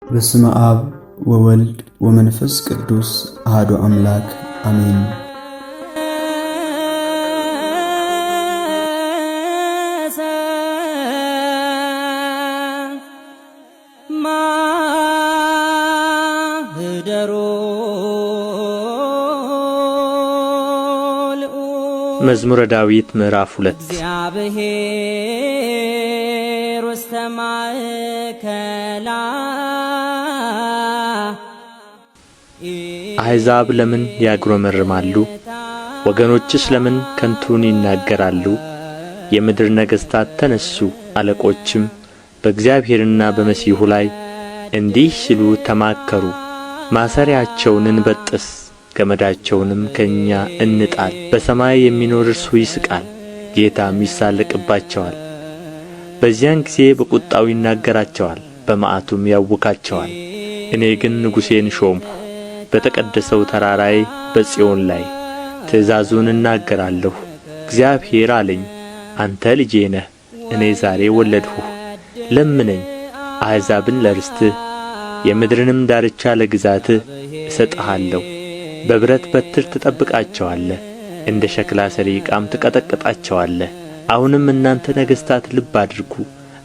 በስመ አብ ወወልድ ወመንፈስ ቅዱስ አሐዱ አምላክ አሜን። መዝሙረ ዳዊት ምዕራፍ 2 እግዚአብሔር ውስተ ማእከላ አሕዛብ ለምን ያጉረመርማሉ? ወገኖችስ ለምን ከንቱን ይናገራሉ? የምድር ነገሥታት ተነሡ፣ አለቆችም በእግዚአብሔርና በመሲሑ ላይ እንዲህ ሲሉ ተማከሩ። ማሰሪያቸውን እንበጥስ፣ ገመዳቸውንም ከእኛ እንጣል። በሰማይ የሚኖር እርሱ ይስቃል፣ ጌታም ይሳለቅባቸዋል። በዚያን ጊዜ በቍጣው ይናገራቸዋል፣ በመዓቱም ያውካቸዋል። እኔ ግን ንጉሤን ሾምሁ፣ በተቀደሰው ተራራዬ በጽዮን ላይ ትእዛዙን እናገራለሁ። እግዚአብሔር አለኝ፣ አንተ ልጄ ነህ፣ እኔ ዛሬ ወለድሁህ። ለምነኝ፣ አሕዛብን ለርስትህ የምድርንም ዳርቻ ለግዛትህ እሰጥሃለሁ። በብረት በትር ትጠብቃቸዋለህ፣ እንደ ሸክላ ሠሪ ዕቃም ትቀጠቅጣቸዋለህ። አሁንም እናንተ ነገሥታት ልብ አድርጉ፣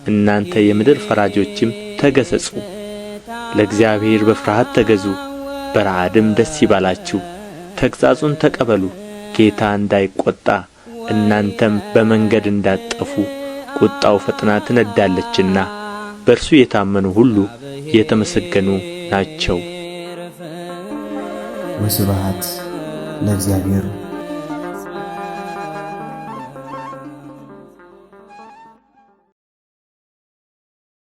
እናንተ የምድር ፈራጆችም ተገሠጹ። ለእግዚአብሔር በፍርሃት ተገዙ፣ በረዓድም ደስ ይባላችሁ። ተግሣጹን ተቀበሉ፣ ጌታ እንዳይቈጣ እናንተም በመንገድ እንዳትጠፉ። ቍጣው ፈጥና ትነድዳለችና በእርሱ የታመኑ ሁሉ የተመሰገኑ ናቸው። ወስብሐት ለእግዚአብሔር።